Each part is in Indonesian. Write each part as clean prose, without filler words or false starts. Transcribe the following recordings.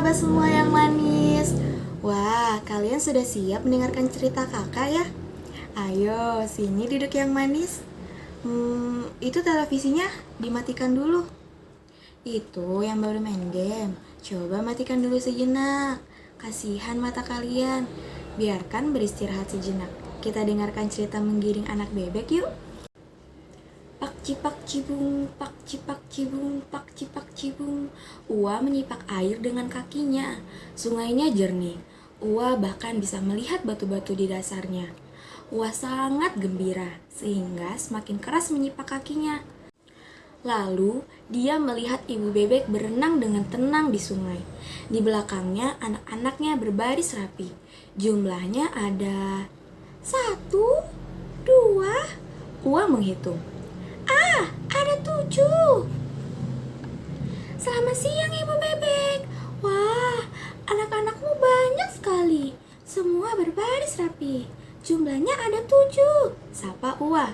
sahabat semua yang manis. Wah, kalian sudah siap mendengarkan cerita kakak ya? Ayo, sini duduk yang manis. Itu televisinya dimatikan dulu. Itu yang baru main game. Coba matikan dulu sejenak. Kasihan mata kalian. Biarkan beristirahat sejenak. Kita dengarkan cerita menggiring anak bebek yuk. Pak cipak cibung, pak cipak cibung, pak cipak cibung. Ua menyipak air dengan kakinya. Sungainya jernih. Ua bahkan bisa melihat batu-batu di dasarnya. Ua sangat gembira sehingga semakin keras menyipak kakinya. Lalu dia melihat ibu bebek berenang dengan tenang di sungai. Di belakangnya anak-anaknya berbaris rapi. Jumlahnya ada 1, 2. Ua menghitung. Ada 7. Selamat siang ibu bebek. Wah, anak-anakmu banyak sekali. Semua berbaris rapi. Jumlahnya ada 7. Sapa Ua.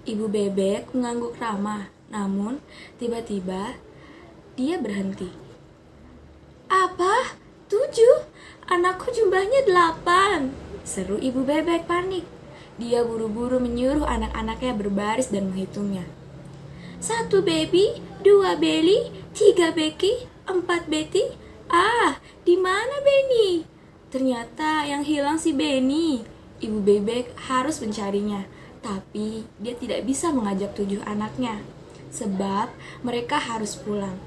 Ibu bebek mengangguk ramah. Namun, tiba-tiba dia berhenti. Apa? 7? Anakku jumlahnya 8. Seru ibu bebek panik. Dia buru-buru menyuruh anak-anaknya berbaris dan menghitungnya. 1 baby, 2 Belly, 3 Becky, 4 Betty. Di mana Benny? Ternyata yang hilang si Benny. Ibu bebek harus mencarinya, tapi dia tidak bisa mengajak 7 anaknya, sebab mereka harus pulang.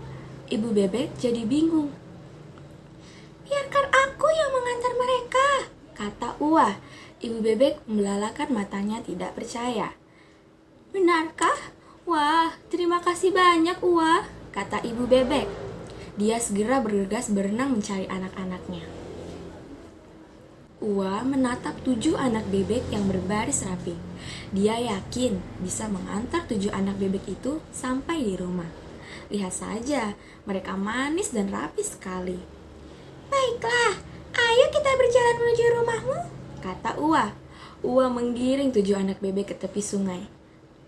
Ibu bebek jadi bingung. Biarkan aku yang mengantar mereka, kata Ua. Ibu bebek melalakan matanya tidak percaya. Benarkah? Wah, terima kasih banyak Ua, kata ibu bebek. Dia segera bergegas berenang mencari anak-anaknya. Ua menatap 7 anak bebek yang berbaris rapi. Dia yakin bisa mengantar 7 anak bebek itu sampai di rumah. Lihat saja, mereka manis dan rapi sekali. Baiklah, ayo kita berjalan menuju rumahmu, kata Ua. Ua menggiring 7 anak bebek ke tepi sungai.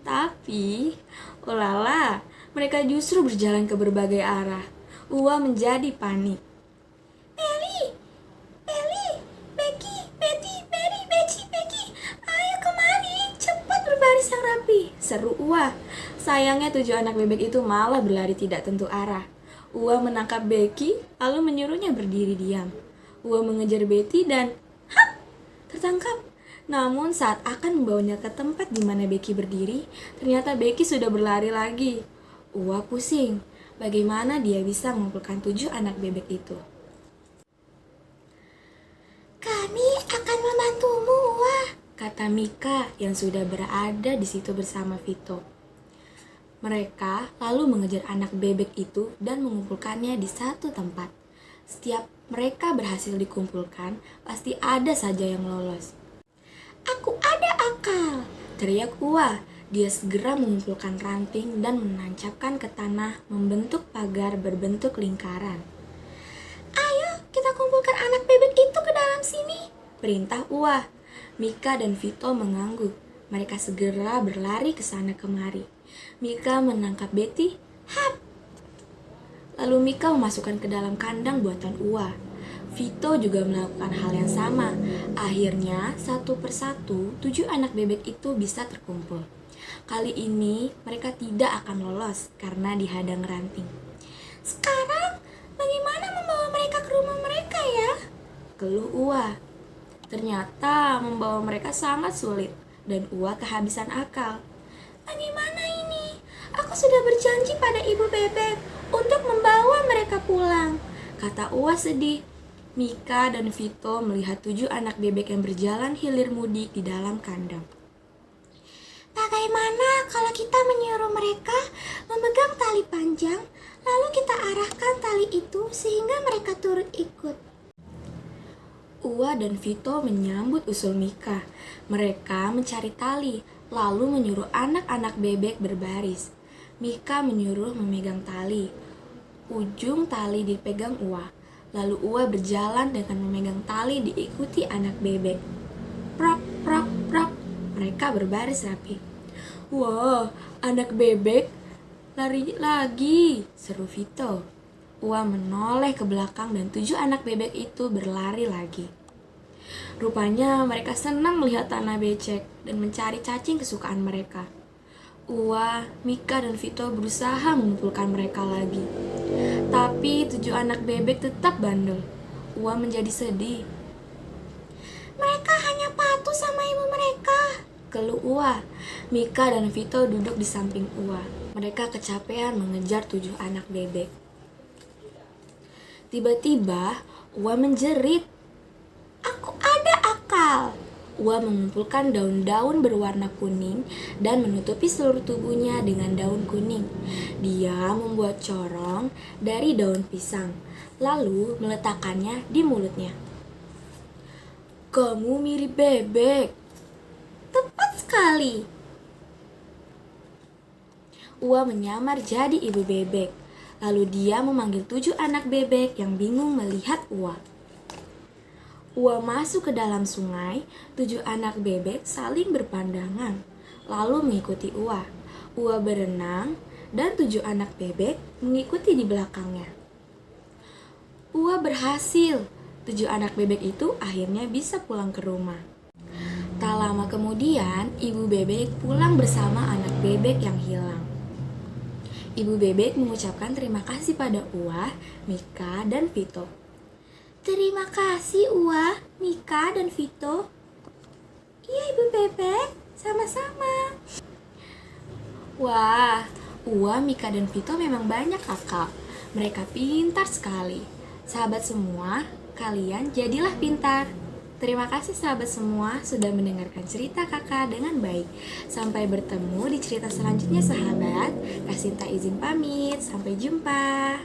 Tapi, ulala, mereka justru berjalan ke berbagai arah. Ua menjadi panik. Peli, Becky, Betty, Berry, Beci, Becky, ayo kemari, cepat berbaris yang rapi, seru Ua. Sayangnya 7 anak bebek itu malah berlari tidak tentu arah. Ua menangkap Becky, lalu menyuruhnya berdiri diam. Ua mengejar Betty dan tertangkap. Namun saat akan membawanya ke tempat di mana Becky berdiri, ternyata Becky sudah berlari lagi. Ua pusing. Bagaimana dia bisa mengumpulkan 7 anak bebek itu? Kami akan membantumu, Ua, kata Mika yang sudah berada di situ bersama Vito. Mereka lalu mengejar anak bebek itu dan mengumpulkannya di satu tempat. Setiap mereka berhasil dikumpulkan, pasti ada saja yang lolos. Aku ada akal, teriak Ua. Dia segera mengumpulkan ranting dan menancapkan ke tanah membentuk pagar berbentuk lingkaran. Ayo kita kumpulkan anak bebek itu ke dalam sini, perintah Ua. Mika dan Vito mengangguk. Mereka segera berlari ke sana kemari. Mika menangkap Betty. Lalu Mika memasukkan ke dalam kandang buatan Ua. Vito juga melakukan hal yang sama. Akhirnya, satu persatu, 7 anak bebek itu bisa terkumpul. Kali ini, mereka tidak akan lolos karena dihadang ranting. Sekarang, bagaimana membawa mereka ke rumah mereka ya? Keluh Ua. Ternyata membawa mereka sangat sulit, dan Ua kehabisan akal. Bagaimana ini? Aku sudah berjanji pada ibu bebek untuk membawa mereka pulang, kata Ua sedih. Mika dan Vito melihat 7 anak bebek yang berjalan hilir mudik di dalam kandang. Bagaimana kalau kita menyuruh mereka memegang tali panjang, lalu kita arahkan tali itu sehingga mereka turut ikut? Ua dan Vito menyambut usul Mika. Mereka mencari tali, lalu menyuruh anak-anak bebek berbaris. Mika menyuruh memegang tali. Ujung tali dipegang Ua. Lalu Ua berjalan dengan memegang tali diikuti anak bebek. Prok, prok, prok. Mereka berbaris rapi. Wah, anak bebek lari lagi, seru Vito. Ua menoleh ke belakang dan 7 anak bebek itu berlari lagi. Rupanya mereka senang melihat tanah becek dan mencari cacing kesukaan mereka. Ua, Mika, dan Vito berusaha mengumpulkan mereka lagi. Tapi 7 anak bebek tetap bandel. Ua menjadi sedih. Mereka hanya patuh sama ibu mereka, keluh Ua. Mika dan Vito duduk di samping Ua. Mereka kecapean mengejar 7 anak bebek. Tiba-tiba Ua menjerit. Aku ada akal. Ua mengumpulkan daun-daun berwarna kuning dan menutupi seluruh tubuhnya dengan daun kuning. Dia membuat corong dari daun pisang, lalu meletakkannya di mulutnya. Kamu mirip bebek. Tepat sekali. Ua menyamar jadi ibu bebek. Lalu dia memanggil 7 anak bebek yang bingung melihat Ua. Ua masuk ke dalam sungai, 7 anak bebek saling berpandangan, lalu mengikuti Ua. Ua berenang, dan 7 anak bebek mengikuti di belakangnya. Ua berhasil, 7 anak bebek itu akhirnya bisa pulang ke rumah. Tak lama kemudian, ibu bebek pulang bersama anak bebek yang hilang. Ibu bebek mengucapkan terima kasih pada Ua, Mika, dan Vito. Terima kasih Ua, Mika, dan Vito. Iya ibu bebek, sama-sama. Wah, Ua, Mika, dan Vito memang banyak akal. Mereka pintar sekali. Sahabat semua, kalian jadilah pintar. Terima kasih sahabat semua sudah mendengarkan cerita kakak dengan baik. Sampai bertemu di cerita selanjutnya sahabat. Kak Sinta izin pamit, sampai jumpa.